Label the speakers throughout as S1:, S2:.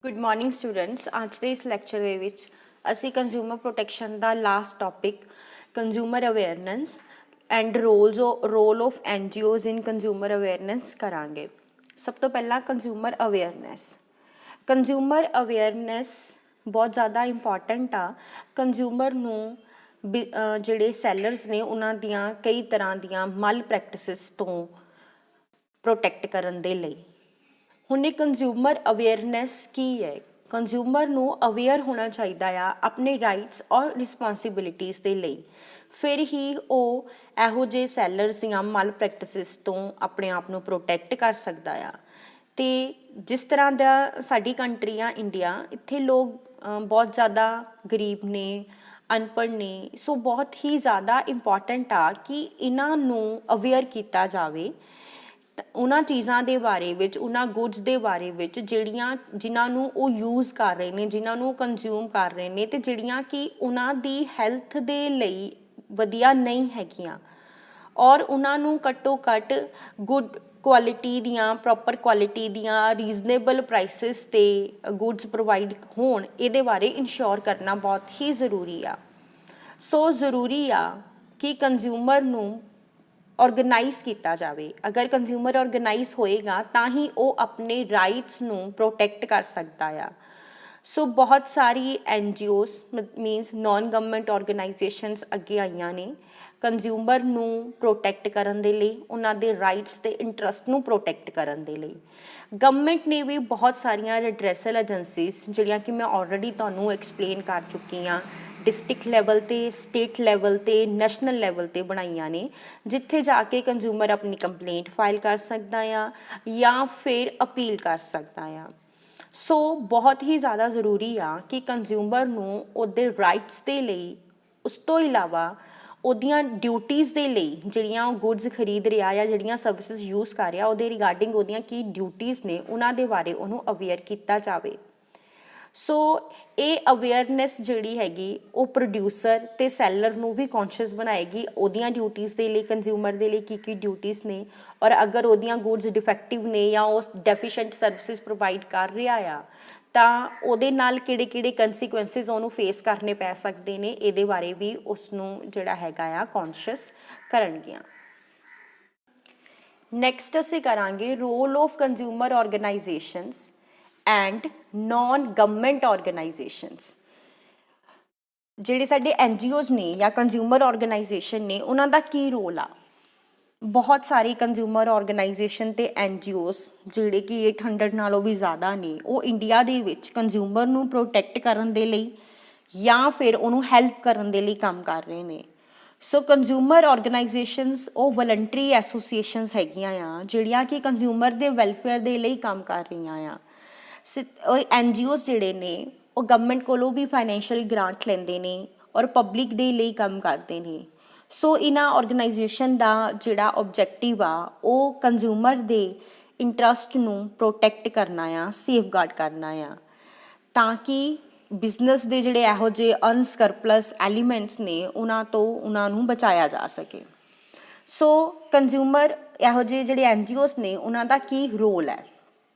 S1: Good morning students. ਅੱਜ ਦੇ ਇਸ ਲੈਕਚਰ ਦੇ ਵਿੱਚ ਅਸੀਂ ਕੰਜ਼ਿਊਮਰ ਪ੍ਰੋਟੈਕਸ਼ਨ ਦਾ last topic consumer awareness and role of NGOs in consumer awareness ਕਰਾਂਗੇ। ਸਭ ਤੋਂ ਪਹਿਲਾਂ ਕੰਜ਼ਿਊਮਰ ਅਵੇਅਰਨੈਸ ਬਹੁਤ ਜ਼ਿਆਦਾ ਇੰਪੋਰਟੈਂਟ ਆ। ਕੰਜ਼ਿਊਮਰ ਨੂੰ ਜਿਹੜੇ ਸੈਲਰਸ ਨੇ ਉਹਨਾਂ ਦੀਆਂ ਕਈ ਤਰ੍ਹਾਂ ਦੀਆਂ ਮਲ ਪ੍ਰੈਕਟਿਸਿਸ ਤੋਂ ਪ੍ਰੋਟੈਕਟ ਕਰਨ ਦੇ ਲਈ। ਹੁਣ ਇਹ ਕੰਜ਼ਿਊਮਰ ਅਵੇਅਰਨੈਸ ਕੀ ਹੈ? ਕੰਜ਼ਿਊਮਰ ਨੂੰ ਅਵੇਅਰ ਹੋਣਾ ਚਾਹੀਦਾ ਆ ਆਪਣੇ ਰਾਈਟਸ ਔਰ ਰਿਸਪੋਂਸਿਬਿਲਿਟੀਜ਼ ਦੇ ਲਈ, ਫਿਰ ਹੀ ਉਹ ਇਹੋ ਜਿਹੇ ਸੈਲਰਸ ਦੀਆਂ ਮਲ ਪ੍ਰੈਕਟਿਸਿਸ ਤੋਂ ਆਪਣੇ ਆਪ ਨੂੰ ਪ੍ਰੋਟੈਕਟ ਕਰ ਸਕਦਾ ਆ। ਅਤੇ ਜਿਸ ਤਰ੍ਹਾਂ ਦਾ ਸਾਡੀ ਕੰਟਰੀ ਆ ਇੰਡੀਆ, ਇੱਥੇ ਲੋਕ ਬਹੁਤ ਜ਼ਿਆਦਾ ਗਰੀਬ ਨੇ, ਅਨਪੜ੍ਹ ਨੇ, ਸੋ ਬਹੁਤ ਹੀ ਜ਼ਿਆਦਾ ਇੰਪੋਰਟੈਂਟ ਆ ਕਿ ਇਹਨਾਂ ਨੂੰ ਅਵੇਅਰ ਕੀਤਾ ਜਾਵੇ ਉਹਨਾਂ ਚੀਜ਼ਾਂ ਦੇ ਬਾਰੇ ਵਿੱਚ, ਉਹਨਾਂ ਗੁੱਡਸ ਦੇ ਬਾਰੇ ਵਿੱਚ ਜਿਨ੍ਹਾਂ ਨੂੰ ਉਹ ਯੂਜ਼ ਕਰ ਰਹੇ ਨੇ, ਜਿਨ੍ਹਾਂ ਨੂੰ ਕੰਜ਼ਿਊਮ ਕਰ ਰਹੇ ਨੇ, ਅਤੇ ਜਿਹੜੀਆਂ ਕਿ ਉਹਨਾਂ ਦੀ ਹੈਲਥ ਦੇ ਲਈ ਵਧੀਆ ਨਹੀਂ ਹੈਗੀਆਂ, ਔਰ ਉਹਨਾਂ ਨੂੰ ਘੱਟੋ ਘੱਟ ਗੁੱਡ ਕੁਆਲਿਟੀ ਦੀਆਂ, ਪ੍ਰੋਪਰ ਕੁਆਲਿਟੀ ਦੀਆਂ, ਰੀਜ਼ਨੇਬਲ ਪ੍ਰਾਈਸਿਸ 'ਤੇ ਗੁੱਡਸ ਪ੍ਰੋਵਾਈਡ ਹੋਣ, ਇਹਦੇ ਬਾਰੇ ਇੰਸ਼ੋਰ ਕਰਨਾ ਬਹੁਤ ਹੀ ਜ਼ਰੂਰੀ ਆ। ਸੋ ਜ਼ਰੂਰੀ ਆ ਕਿ ਕੰਜ਼ਿਊਮਰ ਨੂੰ ਔਰਗੇਨਾਈਜ਼ ਕੀਤਾ ਜਾਵੇ। ਅਗਰ ਕੰਜ਼ਿਊਮਰ ਔਰਗੇਨਾਈਜ਼ ਹੋਏਗਾ ਤਾਂ ਹੀ ਉਹ ਆਪਣੇ ਰਾਈਟਸ ਨੂੰ ਪ੍ਰੋਟੈਕਟ ਕਰ ਸਕਦਾ ਆ। ਸੋ ਬਹੁਤ ਸਾਰੀ NGOs ਮੀਨਸ ਨਾਨ ਗਵਰਨਮੈਂਟ ਔਰਗੇਨਾਈਜੇਸ਼ਨਸ ਅੱਗੇ ਆਈਆਂ ਨੇ ਕੰਜ਼ਿਊਮਰ ਨੂੰ ਪ੍ਰੋਟੈਕਟ ਕਰਨ ਦੇ ਲਈ, ਉਹਨਾਂ ਦੇ ਰਾਈਟਸ ਅਤੇ ਇੰਟਰਸਟ ਨੂੰ ਪ੍ਰੋਟੈਕਟ ਕਰਨ ਦੇ ਲਈ। ਗਵਰਨਮੈਂਟ ਨੇ ਵੀ ਬਹੁਤ ਸਾਰੀਆਂ ਰਿਡਰੈਸਲ ਏਜੰਸੀਜ਼, ਜਿਹੜੀਆਂ ਕਿ ਮੈਂ ਆਲਰੇਡੀ ਤੁਹਾਨੂੰ ਐਕਸਪਲੇਨ ਕਰ ਚੁੱਕੀ ਹਾਂ, ਡਿਸਟ੍ਰਿਕਟ ਲੈਵਲ 'ਤੇ, ਸਟੇਟ ਲੈਵਲ 'ਤੇ, ਨੈਸ਼ਨਲ ਲੈਵਲ 'ਤੇ ਬਣਾਈਆਂ ਨੇ, ਜਿੱਥੇ ਜਾ ਕੇ ਕੰਜ਼ਿਊਮਰ ਆਪਣੀ ਕੰਪਲੇਂਟ ਫਾਈਲ ਕਰ ਸਕਦਾ ਆ ਜਾਂ ਫਿਰ ਅਪੀਲ ਕਰ ਸਕਦਾ ਆ। ਸੋ ਬਹੁਤ ਹੀ ਜ਼ਿਆਦਾ ਜ਼ਰੂਰੀ ਆ ਕਿ ਕੰਜ਼ਿਊਮਰ ਨੂੰ ਉਹਦੇ ਰਾਈਟਸ ਦੇ ਲਈ, ਉਸ ਤੋਂ ਇਲਾਵਾ ਉਹਦੀਆਂ ਡਿਊਟੀਜ਼ ਦੇ ਲਈ, ਜਿਹੜੀਆਂ ਉਹ ਗੁੱਡਸ ਖਰੀਦ ਰਿਹਾ ਜਾਂ ਜਿਹੜੀਆਂ ਸਰਵਿਸਿਜ਼ ਯੂਜ਼ ਕਰ ਰਿਹਾ, ਉਹਦੇ ਰਿਗਾਰਡਿੰਗ ਉਹਦੀਆਂ ਕੀ ਡਿਊਟੀਜ਼ ਨੇ, ਉਹਨਾਂ ਦੇ ਬਾਰੇ ਉਹਨੂੰ ਅਵੇਅਰ ਕੀਤਾ ਜਾਵੇ। ਸੋ ਇਹ ਅਵੇਅਰਨੈਸ ਜਿਹੜੀ ਹੈਗੀ ਉਹ ਪ੍ਰੋਡਿਊਸਰ ਅਤੇ ਸੈਲਰ ਨੂੰ ਵੀ ਕੌਨਸ਼ੀਅਸ ਬਣਾਏਗੀ ਉਹਦੀਆਂ ਡਿਊਟੀਜ਼ ਦੇ ਲਈ, ਕੰਜ਼ਿਊਮਰ ਦੇ ਲਈ ਕੀ ਡਿਊਟੀਜ਼ ਨੇ, ਔਰ ਅਗਰ ਉਹਦੀਆਂ ਗੁੱਡਸ ਡਿਫੈਕਟਿਵ ਨੇ ਜਾਂ ਉਹ ਡੈਫੀਸ਼ੈਂਟ ਸਰਵਿਸਿਜ਼ ਪ੍ਰੋਵਾਈਡ ਕਰ ਰਿਹਾ ਆ ਤਾਂ ਉਹਦੇ ਨਾਲ ਕਿਹੜੇ ਕੰਸੀਕੁਐਂਸਿਸ ਉਹਨੂੰ ਫੇਸ ਕਰਨੇ ਪੈ ਸਕਦੇ ਨੇ, ਇਹਦੇ ਬਾਰੇ ਵੀ ਉਸਨੂੰ ਜਿਹੜਾ ਹੈਗਾ ਆ ਕੌਨਸ਼ੀਅਸ ਕਰਨਗੀਆਂ। ਨੈਕਸਟ ਅਸੀਂ ਕਰਾਂਗੇ role of consumer organisations and non government organisations. ਜਿਹੜੇ ਸਾਡੇ NGOs ਨੇ ਜਾਂ ਕੰਜ਼ਿਊਮਰ ਔਰਗੇਨਾਈਜੇਸ਼ਨ ਨੇ, ਉਹਨਾਂ ਦਾ ਕੀ ਰੋਲ ਆ? ਬਹੁਤ ਸਾਰੀ ਕੰਜ਼ਿਊਮਰ ਔਰਗੇਨਾਈਜੇਸ਼ਨ ਅਤੇ NGOs ਜਿਹੜੇ ਕਿ 800 ਨਾਲੋਂ ਵੀ ਜ਼ਿਆਦਾ ਨੇ, ਉਹ ਇੰਡੀਆ ਦੇ ਵਿੱਚ ਕੰਜ਼ਿਊਮਰ ਨੂੰ ਪ੍ਰੋਟੈਕਟ ਕਰਨ ਦੇ ਲਈ ਜਾਂ ਫਿਰ ਉਹਨੂੰ ਹੈਲਪ ਕਰਨ ਦੇ ਲਈ ਕੰਮ ਕਰ ਰਹੇ ਨੇ। ਸੋ ਕੰਜ਼ਿਊਮਰ ਔਰਗੇਨਾਈਜੇਸ਼ਨਸ ਉਹ ਵਲੰਟਰੀ ਐਸੋਸੀਏਸ਼ਨਸ ਹੈਗੀਆਂ ਆ, ਜਿਹੜੀਆਂ ਕਿ ਕੰਜ਼ਿਊਮਰ ਦੇ ਵੈਲਫੇਅਰ ਦੇ ਲਈ ਕੰਮ ਕਰ ਰਹੀਆਂ ਆ। NGOs ਜਿਹੜੇ ਨੇ ਉਹ ਗਵਰਨਮੈਂਟ ਕੋਲੋਂ ਵੀ ਫਾਈਨੈਂਸ਼ੀਅਲ ਗ੍ਰਾਂਟ ਲੈਂਦੇ ਨੇ ਔਰ ਪਬਲਿਕ ਦੇ ਲਈ ਕੰਮ ਕਰਦੇ ਨੇ। ਸੋ ਇਹਨਾਂ ਔਰਗੇਨਾਈਜੇਸ਼ਨ ਦਾ ਜਿਹੜਾ ਓਬਜੈਕਟਿਵ ਆ ਉਹ ਕੰਜ਼ਿਊਮਰ ਦੇ ਇੰਟਰਸਟ ਨੂੰ ਪ੍ਰੋਟੈਕਟ ਕਰਨਾ ਆ, ਸੇਫਗਾਰਡ ਕਰਨਾ ਆ, ਤਾਂ ਕਿ ਬਿਜ਼ਨਸ ਦੇ ਜਿਹੜੇ ਇਹੋ ਜਿਹੇ ਅਨਸਕਰਪਲਸ ਐਲੀਮੈਂਟਸ ਨੇ ਉਹਨਾਂ ਨੂੰ ਬਚਾਇਆ ਜਾ ਸਕੇ। ਸੋ ਕੰਜ਼ਿਊਮਰ ਇਹੋ ਜਿਹੇ ਜਿਹੜੇ NGOs ਨੇ ਉਹਨਾਂ ਦਾ ਕੀ ਰੋਲ ਹੈ?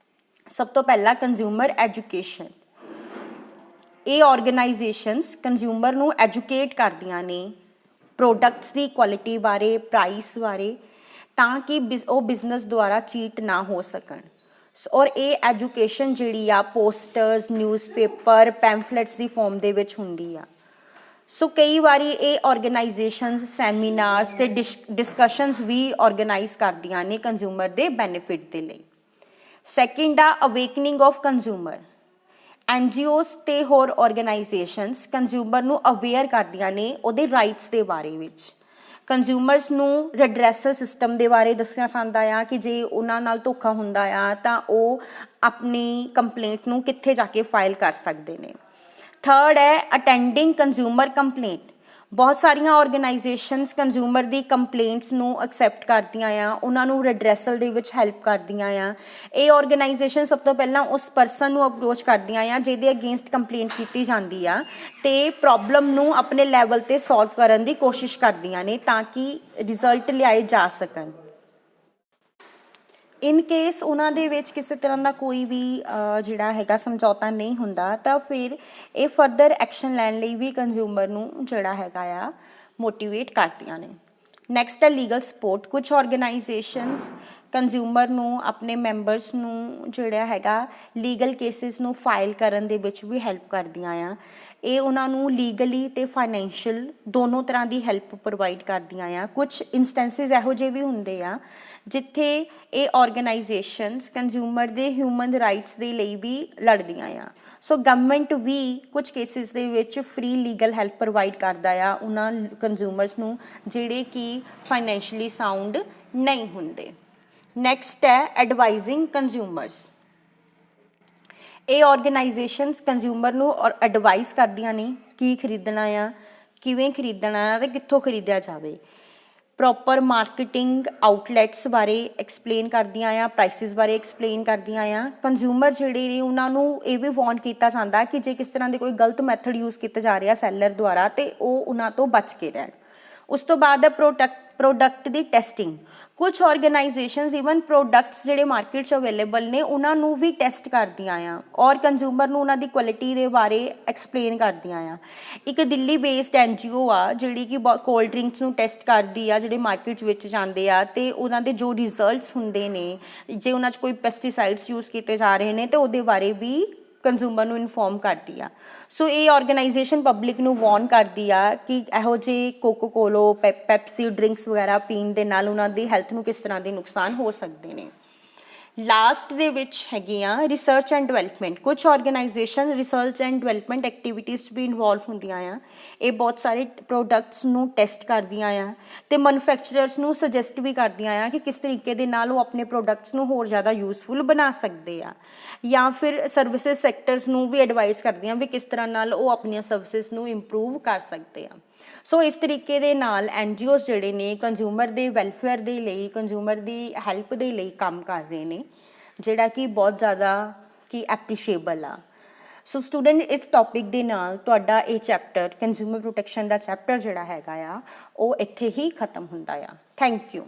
S1: ਸਭ ਤੋਂ ਪਹਿਲਾਂ ਕੰਜ਼ਿਊਮਰ ਐਜੂਕੇਸ਼ਨ। ਇਹ ਔਰਗੇਨਾਈਜੇਸ਼ਨਸ ਕੰਜ਼ਿਊਮਰ ਨੂੰ ਐਜੂਕੇਟ ਕਰਦੀਆਂ ਨੇ ਪ੍ਰੋਡਕਟਸ ਦੀ ਕੁਆਲਿਟੀ ਬਾਰੇ, ਪ੍ਰਾਈਸ ਬਾਰੇ, ਤਾਂ ਕਿ ਉਹ ਬਿਜ਼ਨਸ ਦੁਆਰਾ ਚੀਟ ਨਾ ਹੋ ਸਕਣ। ਔਰ ਇਹ ਐਜੂਕੇਸ਼ਨ ਜਿਹੜੀ ਆ ਪੋਸਟਰਸ, ਨਿਊਜ਼ਪੇਪਰ, ਪੈਂਫਲੇਟਸ ਦੀ ਫੋਰਮ ਦੇ ਵਿੱਚ ਹੁੰਦੀ ਆ। ਸੋ ਕਈ ਵਾਰੀ ਇਹ ਔਰਗੇਨਾਈਜੇਸ਼ਨਸ ਸੈਮੀਨਾਰਸ ਅਤੇ ਡਿਸਕਸ਼ਨਸ ਵੀ ਔਰਗੇਨਾਈਜ਼ ਕਰਦੀਆਂ ਨੇ ਕੰਜ਼ਿਊਮਰ ਦੇ ਬੈਨੀਫਿਟ ਦੇ ਲਈ। ਸੈਕਿੰਡ ਆ ਅਵੇਕਨਿੰਗ ਆਫ ਕੰਜ਼ਿਊਮਰ। NGOs ਅਤੇ ਹੋਰ ਔਰਗੇਨਾਈਜੇਸ਼ਨਸ ਕੰਜ਼ਿਊਮਰ ਨੂੰ ਅਵੇਅਰ ਕਰਦੀਆਂ ਨੇ ਉਹਦੇ ਰਾਈਟਸ ਦੇ ਬਾਰੇ ਵਿੱਚ। ਕੰਜ਼ਿਊਮਰਸ ਨੂੰ ਰਿਡਰੈਸਲ ਸਿਸਟਮ ਦੇ ਬਾਰੇ ਦੱਸਿਆ ਜਾਂਦਾ ਆ ਕਿ ਜੇ ਉਹਨਾਂ ਨਾਲ ਧੋਖਾ ਹੁੰਦਾ ਆ ਤਾਂ ਉਹ ਆਪਣੀ ਕੰਪਲੇਂਟ ਨੂੰ ਕਿੱਥੇ ਜਾ ਕੇ ਫਾਈਲ ਕਰ ਸਕਦੇ ਨੇ। ਥਰਡ ਹੈ ਅਟੈਂਡਿੰਗ ਕੰਜ਼ਿਊਮਰ ਕੰਪਲੇਂਟ। ਬਹੁਤ ਸਾਰੀਆਂ ਔਰਗੇਨਾਈਜੇਸ਼ਨਸ ਕੰਜ਼ਿਊਮਰ ਦੀ ਕੰਪਲੇਂਟਸ ਨੂੰ ਐਕਸੈਪਟ ਕਰਦੀਆਂ ਆ, ਉਹਨਾਂ ਨੂੰ ਰਿਡਰੈਸਲ ਦੇ ਵਿੱਚ ਹੈਲਪ ਕਰਦੀਆਂ ਆ। ਇਹ ਔਰਗੇਨਾਈਜੇਸ਼ਨ ਸਭ ਤੋਂ ਪਹਿਲਾਂ ਉਸ ਪਰਸਨ ਨੂੰ ਅਪਰੋਚ ਕਰਦੀਆਂ ਆ ਜਿਹਦੇ ਅਗੇਂਸਟ ਕੰਪਲੇਂਟ ਕੀਤੀ ਜਾਂਦੀ ਆ, ਅਤੇ ਪ੍ਰੋਬਲਮ ਨੂੰ ਆਪਣੇ ਲੈਵਲ 'ਤੇ ਸੋਲਵ ਕਰਨ ਦੀ ਕੋਸ਼ਿਸ਼ ਕਰਦੀਆਂ ਨੇ ਤਾਂ ਕਿ ਰਿਜ਼ਲਟ ਲਿਆਏ ਜਾ ਸਕਣ। ਇਨ ਕੇਸ ਉਹਨਾਂ ਦੇ ਵਿੱਚ ਕਿਸੇ ਤਰ੍ਹਾਂ ਦਾ ਕੋਈ ਵੀ ਜਿਹੜਾ ਹੈਗਾ ਸਮਝੌਤਾ ਨਹੀਂ ਹੁੰਦਾ ਤਾਂ ਫਿਰ ਇਹ ਫਰਦਰ ਐਕਸ਼ਨ ਲੈਣ ਲਈ ਵੀ ਕੰਜ਼ਿਊਮਰ ਨੂੰ ਜਿਹੜਾ ਹੈਗਾ ਆ ਮੋਟੀਵੇਟ ਕਰਦੀਆਂ ਨੇ। ਨੈਕਸਟ ਹੈ ਲੀਗਲ ਸਪੋਰਟ। ਕੁਝ ਆਰਗੇਨਾਈਜੇਸ਼ਨਸ ਕੰਜ਼ਿਊਮਰ ਨੂੰ ਆਪਣੇ ਮੈਂਬਰਸ ਨੂੰ ਜਿਹੜਾ ਹੈਗਾ ਲੀਗਲ ਕੇਸਿਸ ਨੂੰ ਫਾਈਲ ਕਰਨ ਦੇ ਵਿੱਚ ਵੀ ਹੈਲਪ ਕਰਦੀਆਂ ਆ। ਇਹ ਉਹਨਾਂ ਨੂੰ ਲੀਗਲੀ ਅਤੇ ਫਾਈਨੈਂਸ਼ੀਅਲ ਦੋਨੋਂ ਤਰ੍ਹਾਂ ਦੀ ਹੈਲਪ ਪ੍ਰੋਵਾਈਡ ਕਰਦੀਆਂ ਆ। ਕੁਝ ਇੰਸਟੈਂਸਿਸ ਇਹੋ ਜਿਹੇ ਵੀ ਹੁੰਦੇ ਆ ਜਿੱਥੇ ਇਹ ਆਰਗੇਨਾਈਜੇਸ਼ਨਸ ਕੰਜ਼ਿਊਮਰ ਦੇ ਹਿਊਮਨ ਰਾਈਟਸ ਦੇ ਲਈ ਵੀ ਲੜਦੀਆਂ ਆ। ਸੋ ਗਵਰਨਮੈਂਟ ਵੀ ਕੁਝ ਕੇਸਿਸ ਦੇ ਵਿੱਚ ਫ੍ਰੀ ਲੀਗਲ ਹੈਲਪ ਪ੍ਰੋਵਾਈਡ ਕਰਦਾ ਆ ਉਹਨਾਂ ਕੰਜ਼ਿਊਮਰਸ ਨੂੰ ਜਿਹੜੇ ਕਿ ਫਾਈਨੈਂਸ਼ੀਅਲੀ ਸਾਊਂਡ ਨਹੀਂ ਹੁੰਦੇ। ਨੈਕਸਟ ਹੈ ਐਡਵਾਈਜ਼ਿੰਗ ਕੰਜ਼ਿਊਮਰਸ। ਇਹ ਆਰਗੇਨਾਈਜੇਸ਼ਨਸ ਕੰਜ਼ਿਊਮਰ ਨੂੰ ਐਡਵਾਈਸ ਕਰਦੀਆਂ ਨੇ ਕੀ ਖਰੀਦਣਾ ਆ, ਕਿਵੇਂ ਖਰੀਦਣਾ ਆ ਅਤੇ ਕਿੱਥੋਂ ਖਰੀਦਿਆ ਜਾਵੇ। ਪ੍ਰੋਪਰ ਮਾਰਕੀਟਿੰਗ ਆਊਟਲੈਟਸ ਬਾਰੇ ਐਕਸਪਲੇਨ ਕਰਦੀਆਂ ਆ, ਪ੍ਰਾਈਸਿਸ ਬਾਰੇ ਐਕਸਪਲੇਨ ਕਰਦੀਆਂ ਆ। ਕੰਜ਼ਿਊਮਰ ਜਿਹੜੇ ਨੇ ਉਹਨਾਂ ਨੂੰ ਇਹ ਵੀ ਵਾਰਨ ਕੀਤਾ ਜਾਂਦਾ ਕਿ ਜੇ ਕਿਸ ਤਰ੍ਹਾਂ ਦੇ ਕੋਈ ਗਲਤ ਮੈਥਡ ਯੂਜ਼ ਕੀਤਾ ਜਾ ਰਿਹਾ ਸੈਲਰ ਦੁਆਰਾ ਅਤੇ ਉਹ ਉਹਨਾਂ ਤੋਂ ਬਚ ਕੇ ਰਹਿਣ। ਉਸ ਤੋਂ ਬਾਅਦ ਹੈ ਪ੍ਰੋਡਕਟ ਦੀ ਟੈਸਟਿੰਗ। ਕੁਝ ਆਰਗੇਨਾਈਜੇਸ਼ਨਸ ਈਵਨ ਪ੍ਰੋਡਕਟਸ ਜਿਹੜੇ ਮਾਰਕੀਟ 'ਚ ਅਵੇਲੇਬਲ ਨੇ ਉਹਨਾਂ ਨੂੰ ਵੀ ਟੈਸਟ ਕਰਦੀਆਂ ਆ ਔਰ ਕੰਜ਼ਿਊਮਰ ਨੂੰ ਉਹਨਾਂ ਦੀ ਕੁਆਲਿਟੀ ਦੇ ਬਾਰੇ ਐਕਸਪਲੇਨ ਕਰਦੀਆਂ ਆ। ਇੱਕ ਦਿੱਲੀ ਬੇਸਡ NGO ਆ ਜਿਹੜੀ ਕਿ ਕੋਲਡ ਡਰਿੰਕਸ ਨੂੰ ਟੈਸਟ ਕਰਦੀ ਆ ਜਿਹੜੇ ਮਾਰਕੀਟ ਵਿੱਚ ਜਾਂਦੇ ਆ ਅਤੇ ਉਹਨਾਂ ਦੇ ਜੋ ਰਿਜ਼ਲਟਸ ਹੁੰਦੇ ਨੇ ਜੇ ਉਹਨਾਂ 'ਚ ਕੋਈ ਪੈਸਟੀਸਾਈਡਸ ਯੂਜ਼ ਕੀਤੇ ਜਾ ਰਹੇ ਨੇ ਅਤੇ ਉਹਦੇ ਬਾਰੇ ਵੀ ਕੰਜ਼ਿਊਮਰ ਨੂੰ ਇਨਫੋਰਮ ਕਰਦੀ ਆ। ਸੋ ਇਹ ਆਰਗੇਨਾਈਜੇਸ਼ਨ ਪਬਲਿਕ ਨੂੰ ਵਾਰਨ ਕਰਦੀ ਆ ਕਿ ਇਹੋ ਜਿਹੇ ਕੋਕੋ ਕੋਲੋ ਪੈਪਸੀ ਡਰਿੰਕਸ ਵਗੈਰਾ ਪੀਣ ਦੇ ਨਾਲ ਉਹਨਾਂ ਦੀ ਹੈਲਥ ਨੂੰ ਕਿਸ ਤਰ੍ਹਾਂ ਦੇ ਨੁਕਸਾਨ ਹੋ ਸਕਦੇ ਨੇ। ਲਾਸਟ ਦੇ ਵਿੱਚ ਹੈਗੀਆਂ ਰਿਸਰਚ ਐਂਡ ਡਿਵੈਲਪਮੈਂਟ। ਕੁਝ organisation research and development activities 'ਚ ਵੀ ਇਨਵੋਲਵ ਹੁੰਦੀਆਂ ਆ। ਇਹ ਬਹੁਤ ਸਾਰੇ ਪ੍ਰੋਡਕਟਸ ਨੂੰ ਟੈਸਟ ਕਰਦੀਆਂ ਆ ਅਤੇ ਮੈਨੂਫੈਕਚਰਰਸ ਨੂੰ ਸੁਜੈਸਟ ਵੀ ਕਰਦੀਆਂ ਆ ਕਿ ਕਿਸ ਤਰੀਕੇ ਦੇ ਨਾਲ ਉਹ ਆਪਣੇ ਪ੍ਰੋਡਕਟਸ ਨੂੰ ਹੋਰ ਜ਼ਿਆਦਾ ਯੂਜ਼ਫੁਲ ਬਣਾ ਸਕਦੇ ਆ ਜਾਂ ਫਿਰ ਸਰਵਿਸਿਜ਼ ਸੈਕਟਰਸ ਨੂੰ ਵੀ ਐਡਵਾਈਸ ਕਰਦੀਆਂ ਵੀ ਕਿਸ ਤਰ੍ਹਾਂ ਨਾਲ ਉਹ ਆਪਣੀਆਂ ਸਰਵਿਸਿਜ਼ ਨੂੰ ਇੰਪਰੂਵ ਕਰ ਸਕਦੇ ਆ। ਸੋ ਇਸ ਤਰੀਕੇ ਦੇ ਨਾਲ NGOs ਜਿਹੜੇ ਨੇ ਕੰਜ਼ਿਊਮਰ ਦੇ ਵੈਲਫੇਅਰ ਦੇ ਲਈ, ਕੰਜ਼ਿਊਮਰ ਦੀ ਹੈਲਪ ਦੇ ਲਈ ਕੰਮ ਕਰ ਰਹੇ ਨੇ ਜਿਹੜਾ ਕਿ ਬਹੁਤ ਜ਼ਿਆਦਾ ਕਿ ਐਪਰੀਸ਼ੀਏਬਲ ਆ। ਸੋ ਸਟੂਡੈਂਟ ਇਸ ਟੌਪਿਕ ਦੇ ਨਾਲ ਤੁਹਾਡਾ ਇਹ ਚੈਪਟਰ ਕੰਜ਼ਿਊਮਰ ਪ੍ਰੋਟੈਕਸ਼ਨ ਦਾ ਚੈਪਟਰ ਜਿਹੜਾ ਹੈਗਾ ਆ ਉਹ ਇੱਥੇ ਹੀ ਖਤਮ ਹੁੰਦਾ ਆ। Thank you.